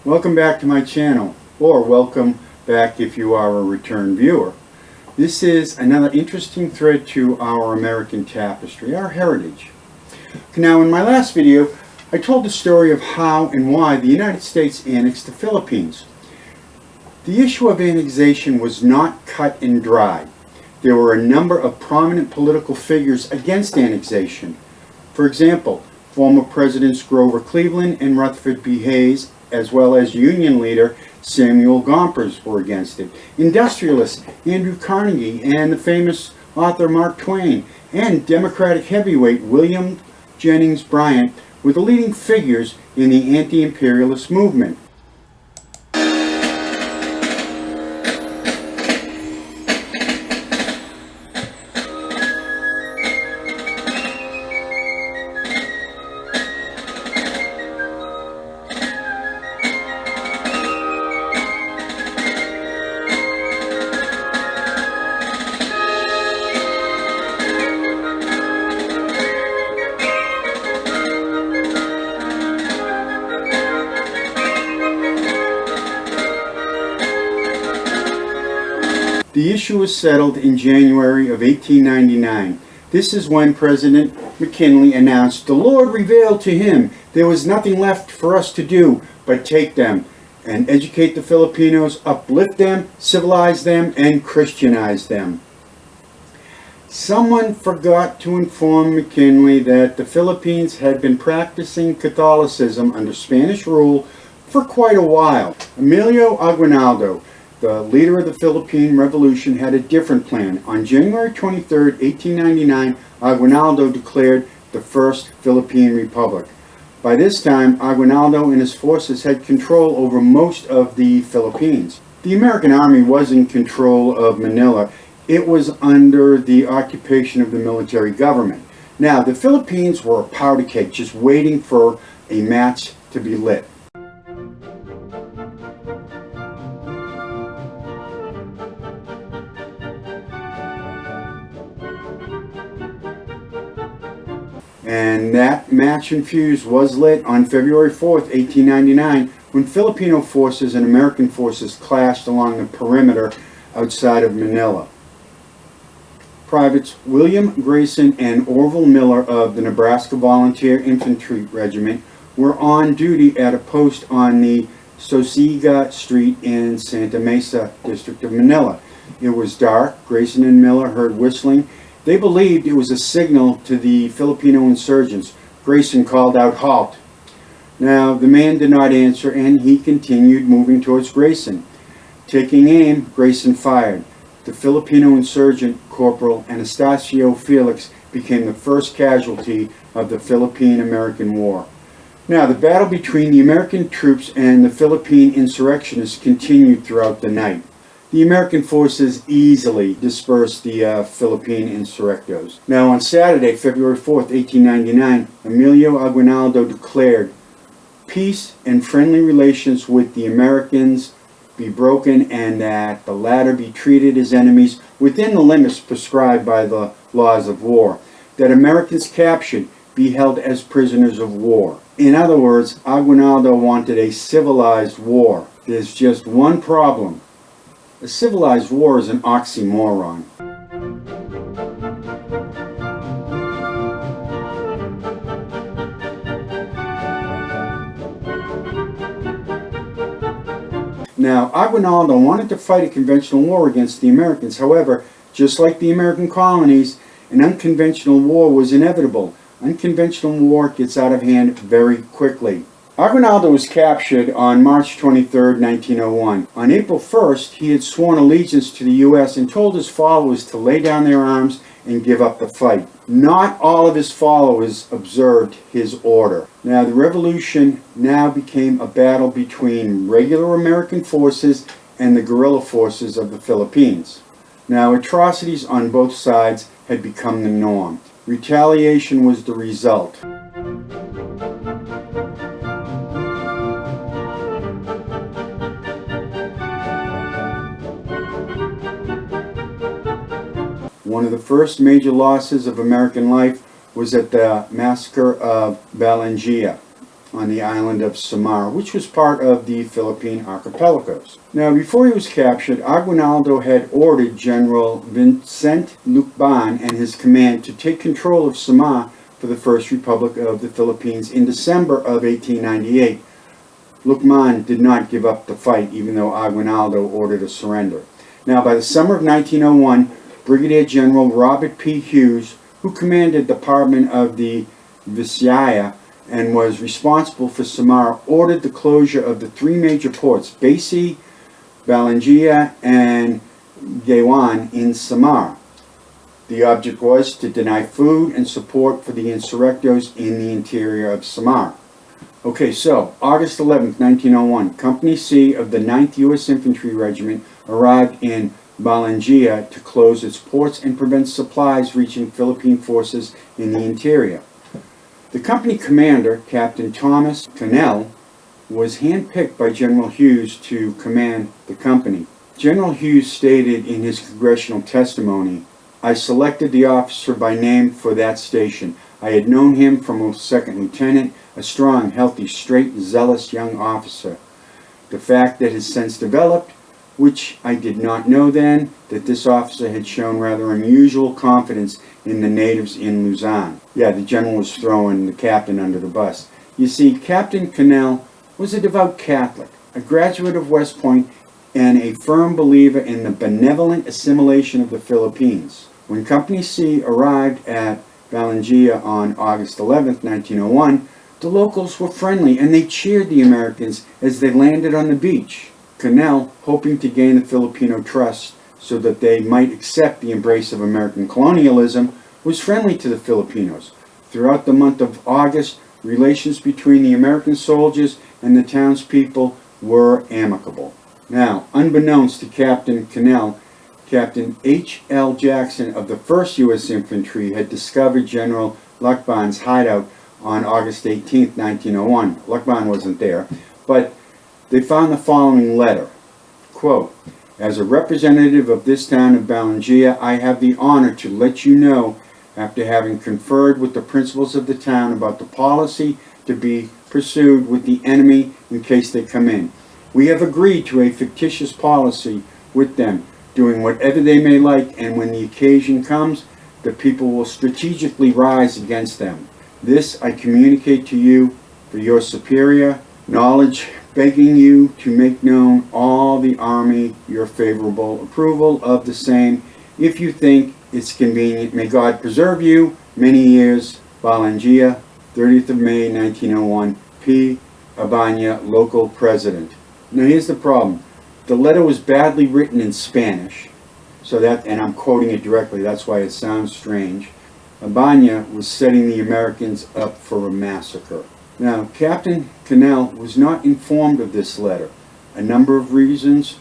Welcome back to my channel, or welcome back if you are a return viewer. This is another interesting thread to our American tapestry, our heritage. Now, in my last video, I told the story of how and why the United States annexed the Philippines. The issue of annexation was not cut and dry. There were a number of prominent political figures against annexation. For example, former Presidents Grover Cleveland and Rutherford B. Hayes, as well as Union leader Samuel Gompers, were against it. Industrialist Andrew Carnegie and the famous author Mark Twain, and Democratic heavyweight William Jennings Bryan were the leading figures in the anti-imperialist movement. The issue was settled in January of 1899. This is when President McKinley announced, "The Lord revealed to him there was nothing left for us to do but take them and educate the Filipinos, uplift them, civilize them, and Christianize them." Someone forgot to inform McKinley that the Philippines had been practicing Catholicism under Spanish rule for quite a while. Emilio Aguinaldo, the leader of the Philippine Revolution, had a different plan. On January 23, 1899, Aguinaldo declared the First Philippine Republic. By this time, Aguinaldo and his forces had control over most of the Philippines. The American Army was in control of Manila. It was under the occupation of the military government. Now, the Philippines were a powder keg, just waiting for a match to be lit. And that match and fuse was lit on February 4th, 1899, when Filipino forces and American forces clashed along the perimeter outside of Manila. Privates William Grayson and Orville Miller of the Nebraska Volunteer Infantry Regiment were on duty at a post on the Sosiga Street in Santa Mesa district of Manila. It was dark. Grayson and Miller heard whistling. They believed it was a signal to the Filipino insurgents. Grayson called out, "Halt!" Now, the man did not answer, and he continued moving towards Grayson. Taking aim, Grayson fired. The Filipino insurgent, Corporal Anastasio Felix, became the first casualty of the Philippine American War. Now, the battle between the American troops and the Philippine insurrectionists continued throughout the night. The American forces easily dispersed the Philippine insurrectos. Now, on Saturday, February 4th, 1899, Emilio Aguinaldo declared peace and friendly relations with the Americans be broken, and that the latter be treated as enemies within the limits prescribed by the laws of war. That Americans captured be held as prisoners of war. In other words, Aguinaldo wanted a civilized war. There's just one problem. A civilized war is an oxymoron. Now, Aguinaldo wanted to fight a conventional war against the Americans. However, just like the American colonies, an unconventional war was inevitable. Unconventional war gets out of hand very quickly. Aguinaldo was captured on March 23, 1901. On April 1st, he had sworn allegiance to the U.S. and told his followers to lay down their arms and give up the fight. Not all of his followers observed his order. Now, the revolution now became a battle between regular American forces and the guerrilla forces of the Philippines. Now, atrocities on both sides had become the norm. Retaliation was the result. One of the first major losses of American life was at the Massacre of Balangiga. on the island of Samar, which was part of the Philippine archipelagos. Now, before he was captured, Aguinaldo had ordered General Vicente Lucban and his command to take control of Samar for the First Republic of the Philippines in December of 1898. Lucban did not give up the fight, even though Aguinaldo ordered a surrender. Now, by the summer of 1901, Brigadier General Robert P. Hughes, who commanded the Department of the Visayas and was responsible for Samar, ordered the closure of the three major ports, Basi, Balangiga, and Gawan in Samar. The object was to deny food and support for the insurrectos in the interior of Samar. Okay, so August 11th, 1901, Company C of the 9th U.S. Infantry Regiment arrived in Balangiga to close its ports and prevent supplies reaching Philippine forces in the interior. The company commander, Captain Thomas Cannell, was handpicked by General Hughes to command the company. General Hughes stated in his congressional testimony, "I selected the officer by name for that station. I had known him from a second lieutenant, a strong, healthy, straight, zealous young officer. The fact that has since developed, which I did not know then, that this officer had shown rather unusual confidence in the natives in Luzon." Yeah, the general was throwing the captain under the bus. You see, Captain Cannell was a devout Catholic, a graduate of West Point, and a firm believer in the benevolent assimilation of the Philippines. When Company C arrived at Balangiga on August 11th, 1901, the locals were friendly and they cheered the Americans as they landed on the beach. Cannell, hoping to gain the Filipino trust so that they might accept the embrace of American colonialism, was friendly to the Filipinos. Throughout the month of August, relations between the American soldiers and the townspeople were amicable. Now, unbeknownst to Captain Cannell, Captain H.L. Jackson of the 1st U.S. Infantry had discovered General Lucban's hideout on August 18, 1901. Lucban wasn't there, but they found the following letter. Quote, "As a representative of this town of Balangiga, I have the honor to let you know, after having conferred with the principals of the town about the policy to be pursued with the enemy in case they come in. We have agreed to a fictitious policy with them, doing whatever they may like, and when the occasion comes, the people will strategically rise against them. This I communicate to you for your superior knowledge, begging you to make known all the army your favorable approval of the same, if you think it's convenient. May God preserve you many years. Balangiga, 30th of May, 1901, P. Abanya, local president." Now here's the problem. The letter was badly written in Spanish, so that, and I'm quoting it directly, that's why it sounds strange. Abanya was setting the Americans up for a massacre. Now, Captain Cannell was not informed of this letter. A number of reasons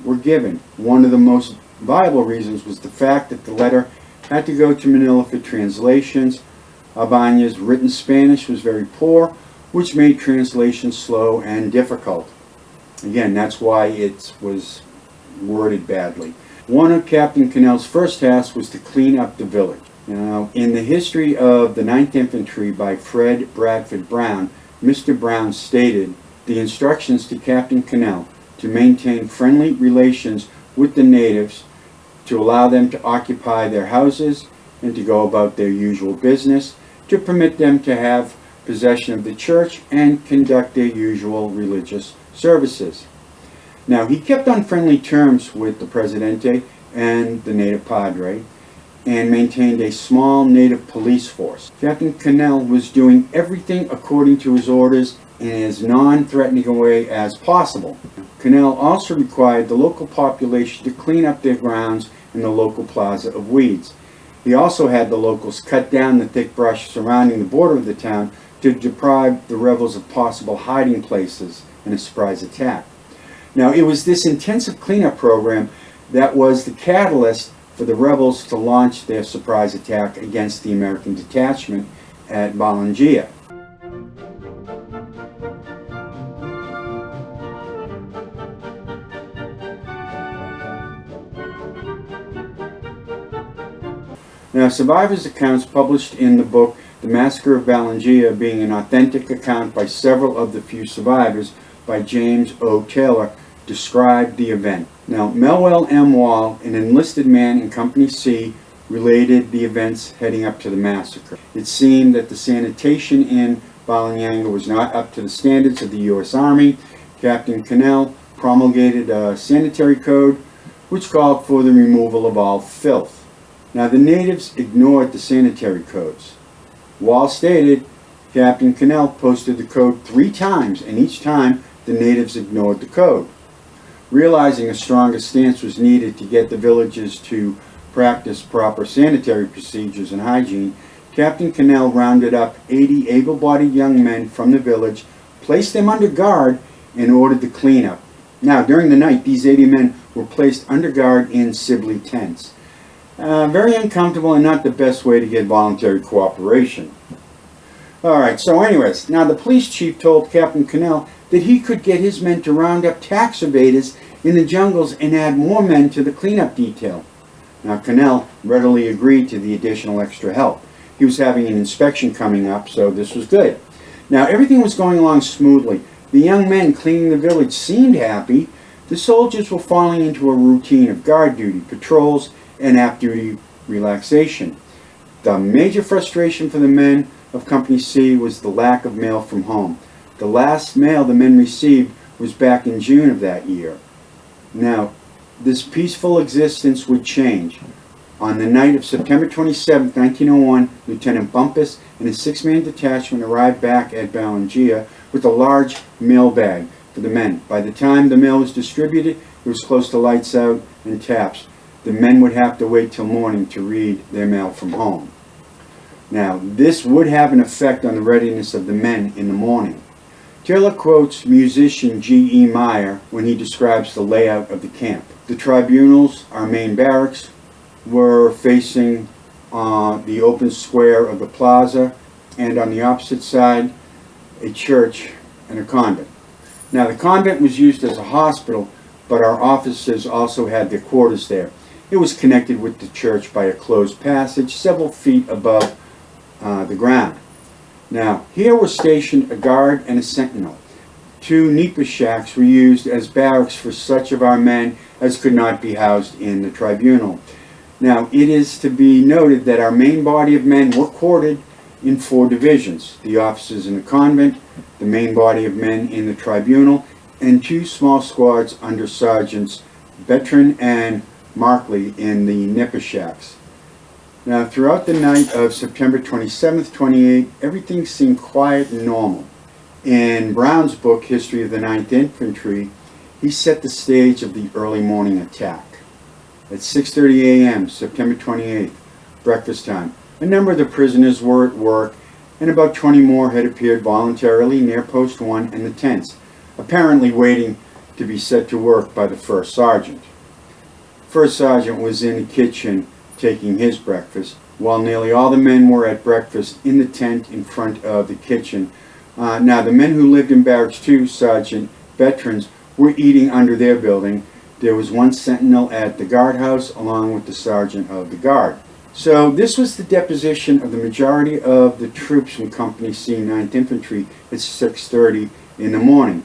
were given. One of the most viable reasons was the fact that the letter had to go to Manila for translations. Abanya's written Spanish was very poor, which made translation slow and difficult. Again, that's why it was worded badly. One of Captain Cannell's first tasks was to clean up the village. Now, in the history of the 9th Infantry by Fred Bradford Brown, Mr. Brown stated the instructions to Captain Cannell to maintain friendly relations with the natives, to allow them to occupy their houses and to go about their usual business, to permit them to have possession of the church and conduct their usual religious services. Now, he kept on friendly terms with the Presidente and the native padre, and maintained a small native police force. Captain Cannell was doing everything according to his orders in as non-threatening a way as possible. Cannell also required the local population to clean up their grounds in the local plaza of weeds. He also had the locals cut down the thick brush surrounding the border of the town to deprive the rebels of possible hiding places in a surprise attack. Now, it was this intensive cleanup program that was the catalyst for the rebels to launch their surprise attack against the American detachment at Balangiga. Now, survivors' accounts published in the book The Massacre of Balangiga being an authentic account by several of the few survivors by James O. Taylor, described the event. Now, Melwell M. Wall, an enlisted man in Company C, related the events heading up to the massacre. It seemed that the sanitation in Balangiga was not up to the standards of the U.S. Army. Captain Cannell promulgated a sanitary code which called for the removal of all filth. Now, the natives ignored the sanitary codes. Wall stated Captain Cannell posted the code 3 times, and each time the natives ignored the code. Realizing a stronger stance was needed to get the villagers to practice proper sanitary procedures and hygiene, Captain Cannell rounded up 80 able-bodied young men from the village, placed them under guard, and ordered the cleanup. Now, during the night, these 80 men were placed under guard in Sibley tents. Very uncomfortable and not the best way to get voluntary cooperation. Alright, so anyways, now the police chief told Captain Cannell that he could get his men to round up tax evaders in the jungles and add more men to the cleanup detail. Now, Cannell readily agreed to the additional extra help. He was having an inspection coming up, so this was good. Now, everything was going along smoothly. The young men cleaning the village seemed happy. The soldiers were falling into a routine of guard duty, patrols, and aft-duty relaxation. The major frustration for the men of Company C was the lack of mail from home. The last mail the men received was back in June of that year. Now, this peaceful existence would change. On the night of September 27, 1901, Lieutenant Bumpus and his 6-man detachment arrived back at Balangiga with a large mail bag for the men. By the time the mail was distributed, it was close to lights out and taps. The men would have to wait till morning to read their mail from home. Now, this would have an effect on the readiness of the men in the morning. Taylor quotes musician G.E. Meyer when he describes the layout of the camp. The tribunals, our main barracks, were facing the open square of the plaza, and on the opposite side, a church and a convent. Now, the convent was used as a hospital, but our officers also had their quarters there. It was connected with the church by a closed passage several feet above the ground. Now, here was stationed a guard and a sentinel. 2 nipa shacks were used as barracks for such of our men as could not be housed in the tribunal. Now, it is to be noted that our main body of men were quartered in 4 divisions: the officers in the convent, the main body of men in the tribunal, and 2 small squads under Sergeants Bertrand and Markley in the nipa shacks. Now, throughout the night of September 27th, 28th, everything seemed quiet and normal. In Brown's book, History of the 9th Infantry, he set the stage of the early morning attack. At 6:30 a.m., September 28th, breakfast time, a number of the prisoners were at work, and about 20 more had appeared voluntarily near Post 1 and the tents, apparently waiting to be set to work by the first sergeant. First sergeant was in the kitchen taking his breakfast, while nearly all the men were at breakfast in the tent in front of the kitchen. Now, the men who lived in Barracks 2, Sergeant Veterans, were eating under their building. There was 1 sentinel at the guardhouse, along with the sergeant of the guard. So this was the deposition of the majority of the troops from Company C, 9th Infantry at 6:30 in the morning.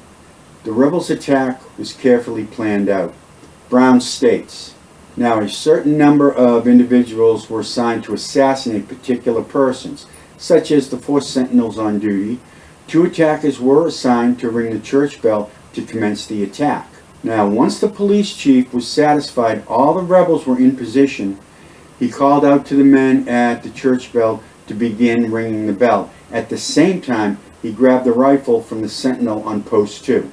The rebels' attack was carefully planned out. Brown states, now, a certain number of individuals were assigned to assassinate particular persons, such as the 4 sentinels on duty. 2 attackers were assigned to ring the church bell to commence the attack. Now, once the police chief was satisfied all the rebels were in position, he called out to the men at the church bell to begin ringing the bell. At the same time, he grabbed the rifle from the sentinel on post 2.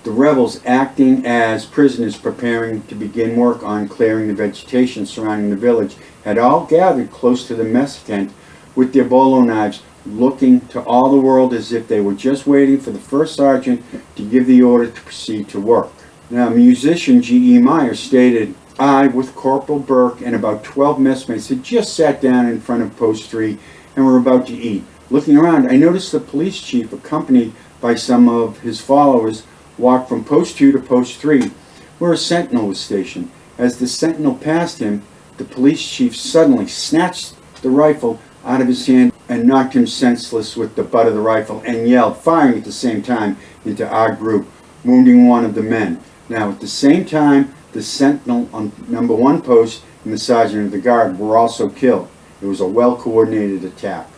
The rebels, acting as prisoners preparing to begin work on clearing the vegetation surrounding the village, had all gathered close to the mess tent with their bolo knives, looking to all the world as if they were just waiting for the first sergeant to give the order to proceed to work. Now, musician G.E. Meyer stated, I, with Corporal Burke and about 12 messmates, had just sat down in front of Post 3 and were about to eat. Looking around, I noticed the police chief, accompanied by some of his followers, walked from Post 2 to Post 3, where a sentinel was stationed. As the sentinel passed him, the police chief suddenly snatched the rifle out of his hand and knocked him senseless with the butt of the rifle and yelled, firing at the same time into our group, wounding one of the men. Now, at the same time, the sentinel on number 1 post and the sergeant of the guard were also killed. It was a well-coordinated attack.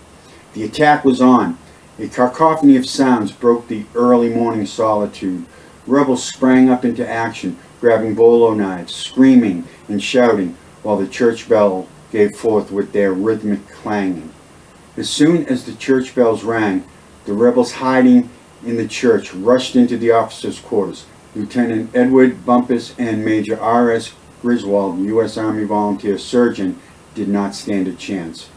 The attack was on. A cacophony of sounds broke the early morning solitude. Rebels sprang up into action, grabbing bolo knives, screaming and shouting, while the church bell gave forth with their rhythmic clanging. As soon as the church bells rang, the rebels hiding in the church rushed into the officers' quarters. Lieutenant Edward Bumpus and Major R.S. Griswold, U.S. Army volunteer surgeon, did not stand a chance.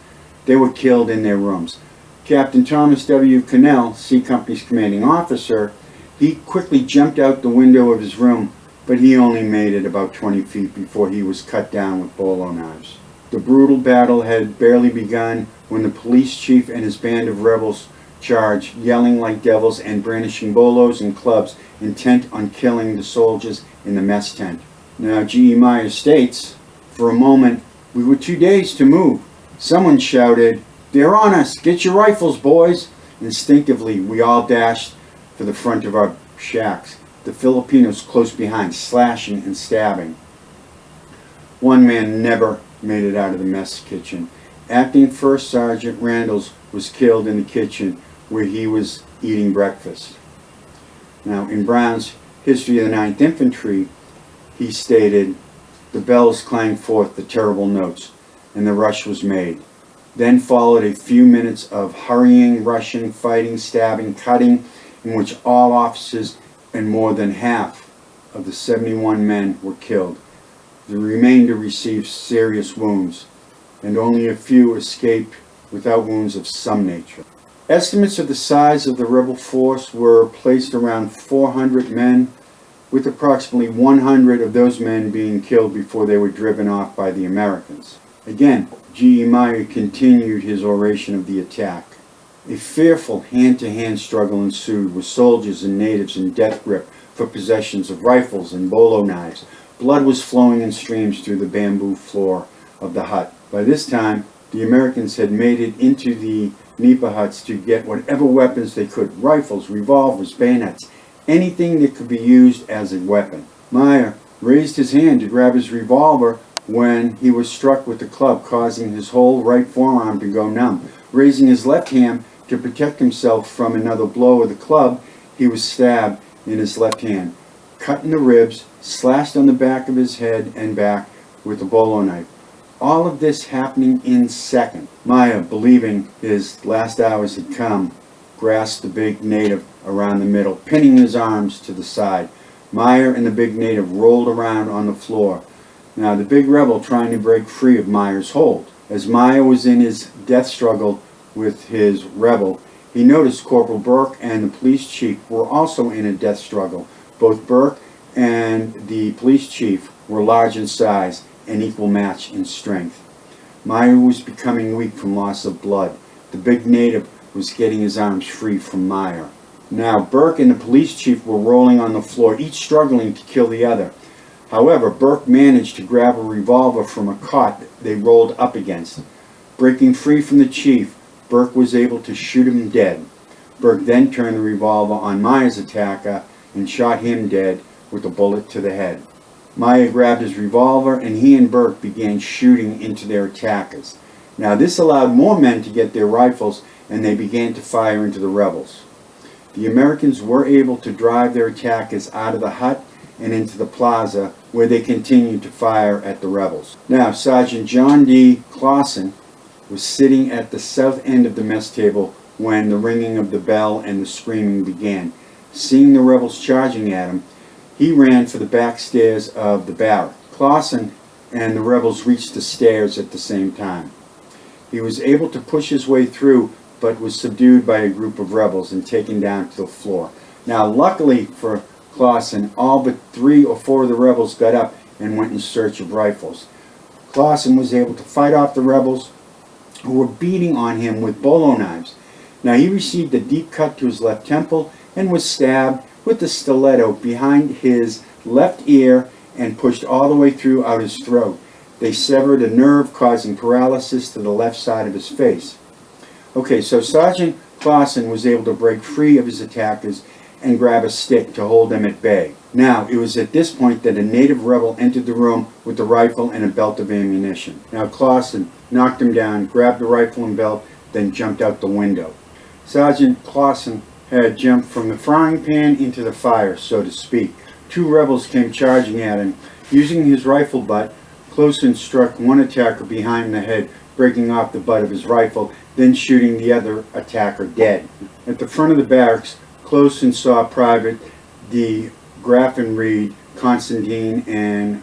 They were killed in their rooms. Captain Thomas W. Cannell, C Company's commanding officer, he quickly jumped out the window of his room, but he only made it about 20 feet before he was cut down with bolo knives. The brutal battle had barely begun when the police chief and his band of rebels charged, yelling like devils and brandishing bolos and clubs, intent on killing the soldiers in the mess tent. Now, G.E. Myers states, for a moment, we were too dazed to move. Someone shouted, "They're on us! Get your rifles, boys!" Instinctively, we all dashed for the front of our shacks, the Filipinos close behind, slashing and stabbing. One man never made it out of the mess kitchen. Acting First Sergeant Randalls was killed in the kitchen where he was eating breakfast. Now, in Brown's History of the 9th Infantry, he stated, the bells clanged forth the terrible notes, and the rush was made. Then followed a few minutes of hurrying, rushing, fighting, stabbing, cutting, in which all officers and more than half of the 71 men were killed. The remainder received serious wounds, and only a few escaped without wounds of some nature. Estimates of the size of the rebel force were placed around 400 men, with approximately 100 of those men being killed before they were driven off by the Americans. Again, G.E. Meyer continued his oration of the attack. A fearful hand-to-hand struggle ensued, with soldiers and natives in death grip for possessions of rifles and bolo knives. Blood was flowing in streams through the bamboo floor of the hut. By this time, the Americans had made it into the nipa huts to get whatever weapons they could, rifles, revolvers, bayonets, anything that could be used as a weapon. Meyer raised his hand to grab his revolver when he was struck with the club, causing his whole right forearm to go numb. Raising his left hand to protect himself from another blow of the club, he was stabbed in his left hand, cut in the ribs, slashed on the back of his head and back with a bolo knife. All of this happening in seconds. Meyer, believing his last hours had come, grasped the big native around the middle, pinning his arms to the side. Meyer and the big native rolled around on the floor. Now, the big rebel trying to break free of Meyer's hold. As Meyer was in his death struggle with his rebel, he noticed Corporal Burke and the police chief were also in a death struggle. Both Burke and the police chief were large in size and equal match in strength. Meyer was becoming weak from loss of blood. The big native was getting his arms free from Meyer. Now, Burke and the police chief were rolling on the floor, each struggling to kill the other. However, Burke managed to grab a revolver from a cot they rolled up against. Breaking free from the chief, Burke was able to shoot him dead. Burke then turned the revolver on Meyer's attacker and shot him dead with a bullet to the head. Meyer grabbed his revolver and he and Burke began shooting into their attackers. Now, this allowed more men to get their rifles and they began to fire into the rebels. The Americans were able to drive their attackers out of the hut and into the plaza, where they continued to fire at the rebels. Now, Sergeant John D. Clausen was sitting at the south end of the mess table when the ringing of the bell and the screaming began. Seeing the rebels charging at him, he ran for the back stairs of the barrack. Clausen and the rebels reached the stairs at the same time. He was able to push his way through, but was subdued by a group of rebels and taken down to the floor. Now, luckily for Clausen, all but 3 or 4 of the rebels got up and went in search of rifles. Clausen was able to fight off the rebels who were beating on him with bolo knives. Now, he received a deep cut to his left temple and was stabbed with the stiletto behind his left ear and pushed all the way through out his throat. They severed a nerve, causing paralysis to the left side of his face. Okay, so Sergeant Clausen was able to break free of his attackers and grab a stick to hold them at bay. Now, it was at this point that a native rebel entered the room with a rifle and a belt of ammunition. Now, Clausen knocked him down, grabbed the rifle and belt, then jumped out the window. Sergeant Clausen had jumped from the frying pan into the fire, so to speak. Two rebels came charging at him. Using his rifle butt, Clausen struck one attacker behind the head, breaking off the butt of his rifle, then shooting the other attacker dead. At the front of the barracks, Clausen saw Private de Graffenried, Constantine, and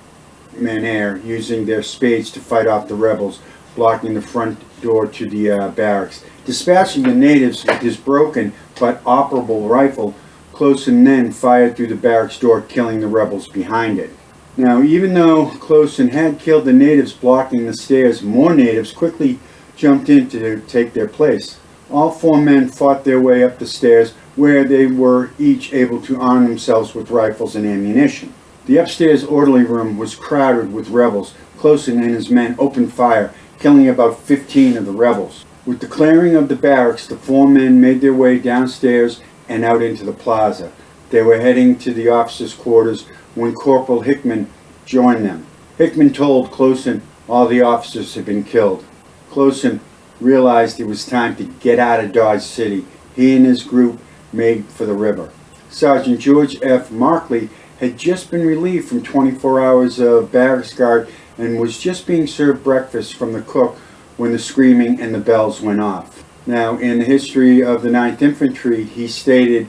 Maner using their spades to fight off the rebels, blocking the front door to the barracks. Dispatching the natives with his broken but operable rifle, Clausen then fired through the barracks door, killing the rebels behind it. Now, even though Clausen had killed the natives blocking the stairs, more natives quickly jumped in to take their place. All four men fought their way up the stairs, where they were each able to arm themselves with rifles and ammunition. The upstairs orderly room was crowded with rebels. Clausen and his men opened fire, killing about 15 of the rebels. With the clearing of the barracks, the four men made their way downstairs and out into the plaza. They were heading to the officers' quarters when Corporal Hickman joined them. Hickman told Clausen all the officers had been killed. Clausen realized it was time to get out of Dodge City. He and his group made for the river. Sergeant George F. Markley had just been relieved from 24 hours of barracks guard and was just being served breakfast from the cook when the screaming and the bells went off. Now, in the history of the 9th Infantry, he stated,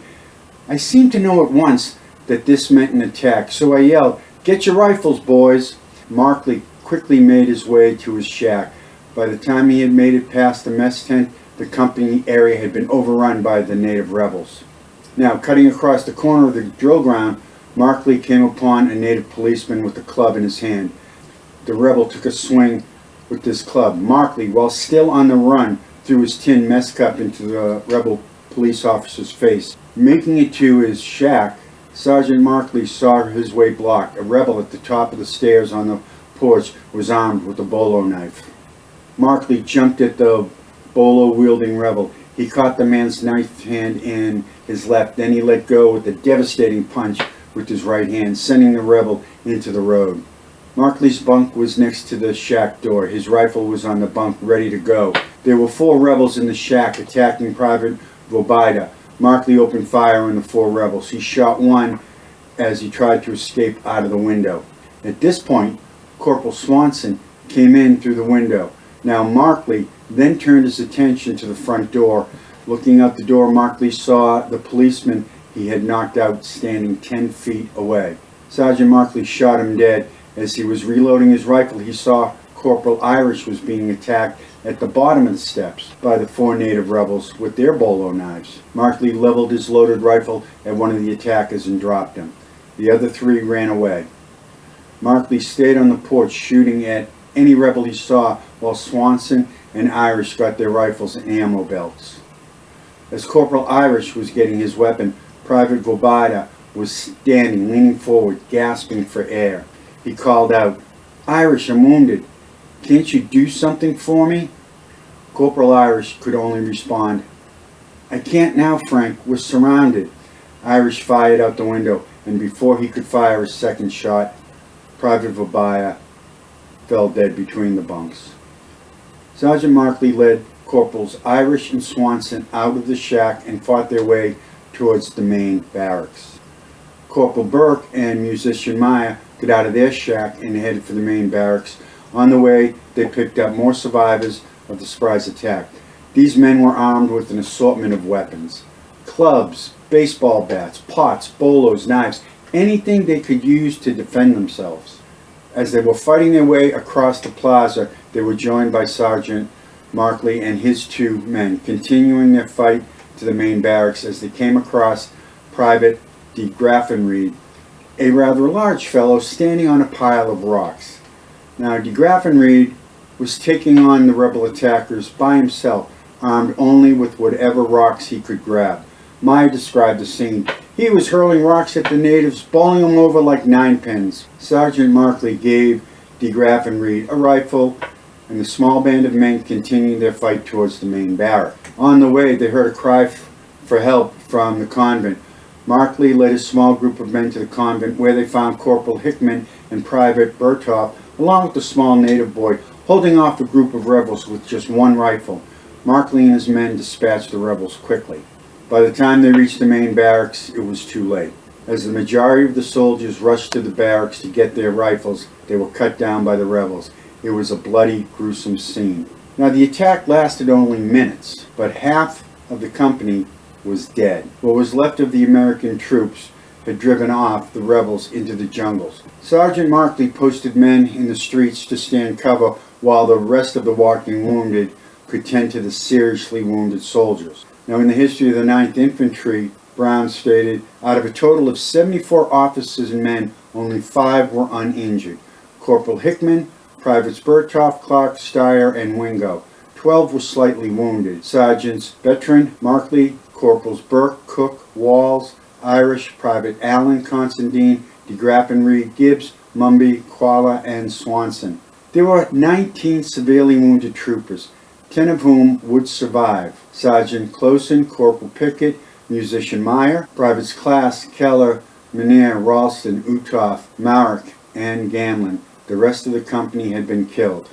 "I seemed to know at once that this meant an attack, so I yelled, 'Get your rifles, boys!'" Markley quickly made his way to his shack. By the time he had made it past the mess tent, the company area had been overrun by the native rebels. Now, cutting across the corner of the drill ground, Markley came upon a native policeman with a club in his hand. The rebel took a swing with this club. Markley, while still on the run, threw his tin mess cup into the rebel police officer's face. Making it to his shack, Sergeant Markley saw his way blocked. A rebel at the top of the stairs on the porch was armed with a bolo knife. Markley jumped at the bolo-wielding rebel. He caught the man's knife hand in his left, then he let go with a devastating punch with his right hand, sending the rebel into the road. Markley's bunk was next to the shack door. His rifle was on the bunk, ready to go. There were four rebels in the shack attacking Private Vobida. Markley opened fire on the four rebels. He shot one as he tried to escape out of the window. At this point, Corporal Swanson came in through the window. Now Markley then turned his attention to the front door. Looking out the door, Markley saw the policeman he had knocked out standing 10 feet away. Sergeant Markley shot him dead. As he was reloading his rifle, he saw Corporal Irish was being attacked at the bottom of the steps by the four native rebels with their bolo knives. Markley leveled his loaded rifle at one of the attackers and dropped him. The other three ran away. Markley stayed on the porch shooting at any rebel he saw while Swanson and Irish got their rifles and ammo belts. As Corporal Irish was getting his weapon, Private Vobida was standing, leaning forward, gasping for air. He called out, "Irish, I'm wounded. Can't you do something for me?" Corporal Irish could only respond, "I can't now, Frank. We're surrounded." Irish fired out the window, and before he could fire a second shot, Private Vobida fell dead between the bunks. Sergeant Markley led Corporals Irish and Swanson out of the shack and fought their way towards the main barracks. Corporal Burke and Musician Meyer got out of their shack and headed for the main barracks. On the way, they picked up more survivors of the surprise attack. These men were armed with an assortment of weapons. Clubs, baseball bats, pots, bolos, knives, anything they could use to defend themselves. As they were fighting their way across the plaza, they were joined by Sergeant Markley and his two men, continuing their fight to the main barracks as they came across Private de Graffenried, a rather large fellow standing on a pile of rocks. Now, de Graffenried was taking on the rebel attackers by himself, armed only with whatever rocks he could grab. Meyer described the scene. He was hurling rocks at the natives, bowling them over like ninepins. Sergeant Markley gave de Graffenried a rifle, and the small band of men continued their fight towards the main barrack. On the way, they heard a cry for help from the convent. Markley led a small group of men to the convent, where they found Corporal Hickman and Private Berthoff, along with a small native boy, holding off a group of rebels with just one rifle. Markley and his men dispatched the rebels quickly. By the time they reached the main barracks, it was too late. As the majority of the soldiers rushed to the barracks to get their rifles, they were cut down by the rebels. It was a bloody, gruesome scene. Now, the attack lasted only minutes, but half of the company was dead. What was left of the American troops had driven off the rebels into the jungles. Sergeant Markley posted men in the streets to stand cover while the rest of the walking wounded could tend to the seriously wounded soldiers. Now, in the history of the 9th Infantry, Brown stated, out of a total of 74 officers and men, only 5 were uninjured. Corporal Hickman, Privates Berthoff, Clark, Steyer, and Wingo. 12 were slightly wounded. Sergeants Bertrand, Markley, Corporals Burke, Cook, Walls, Irish, Private Allen, Constantine, DeGraff and Reed, Gibbs, Mumby, Qualla, and Swanson. There were 19 severely wounded troopers, 10 of whom would survive. Sergeant Closen, Corporal Pickett, Musician Meyer, Privates Class, Keller, Menier, Ralston, Utoff, Marek, and Gamlin. The rest of the company had been killed.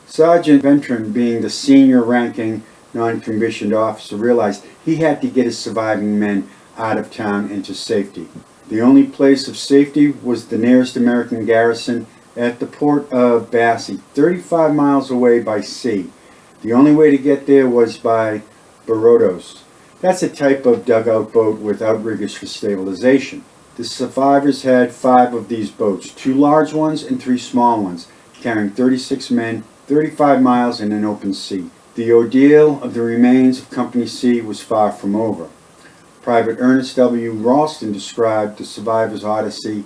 Sergeant Bertrand, being the senior ranking non-commissioned officer, realized he had to get his surviving men out of town into safety. The only place of safety was the nearest American garrison at the port of Bassi, 35 miles away by sea. The only way to get there was by Barodos. That's a type of dugout boat with outriggers for stabilization. The survivors had 5 of these boats, 2 large ones and 3 small ones, carrying 36 men, 35 miles in an open sea. The ordeal of the remains of Company C was far from over. Private Ernest W. Ralston described the survivors' odyssey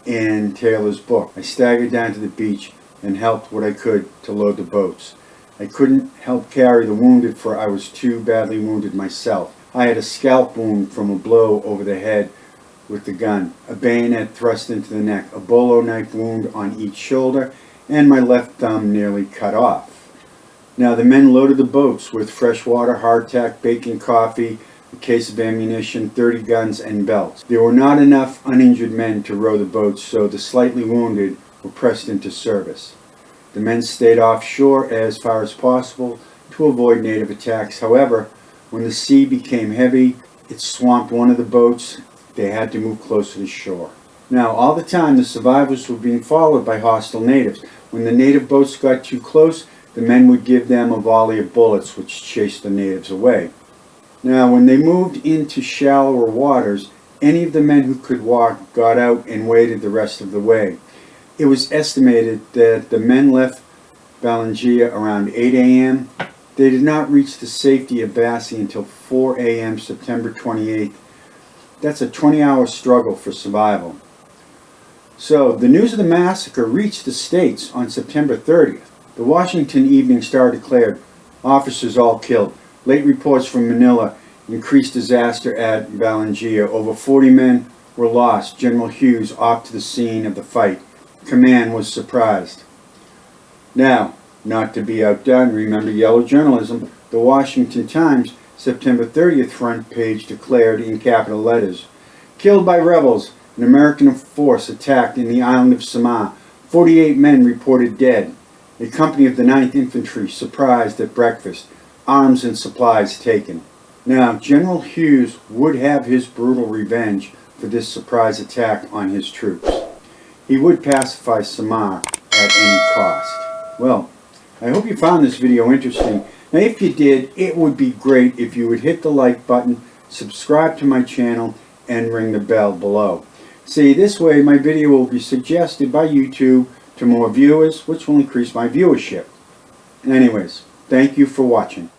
in Taylor's book. I staggered down to the beach and helped what I could to load the boats. I couldn't help carry the wounded, for I was too badly wounded myself. I had a scalp wound from a blow over the head with the gun, a bayonet thrust into the neck, a bolo knife wound on each shoulder, and my left thumb nearly cut off. Now, the men loaded the boats with fresh water, hardtack, bacon, coffee, a case of ammunition, 30 guns, and belts. There were not enough uninjured men to row the boats, so the slightly wounded were pressed into service. The men stayed offshore as far as possible to avoid native attacks. However, when the sea became heavy, it swamped one of the boats. They had to move closer to shore. Now, all the time, the survivors were being followed by hostile natives. When the native boats got too close, the men would give them a volley of bullets, which chased the natives away. Now, when they moved into shallower waters, any of the men who could walk got out and waded the rest of the way. It was estimated that the men left Balangiga around 8 a.m. They did not reach the safety of Bassi until 4 a.m. September 28th. That's a 20-hour struggle for survival. So, the news of the massacre reached the States on September 30th. The Washington Evening Star declared, officers all killed. Late reports from Manila increased disaster at Balangiga. Over 40 men were lost. General Hughes off to the scene of the fight. Command was surprised. Now, not to be outdone, remember yellow journalism, the Washington Times, September 30th front page declared in capital letters, killed by rebels, an American force attacked in the island of Samar. 48 men reported dead. A company of the 9th Infantry surprised at breakfast. Arms and supplies taken. Now, General Hughes would have his brutal revenge for this surprise attack on his troops. He would pacify Samar at any cost. Well, I hope you found this video interesting. Now, if you did, it would be great if you would hit the like button, subscribe to my channel, and ring the bell below. See, this way my video will be suggested by YouTube to more viewers, which will increase my viewership. Anyways, thank you for watching.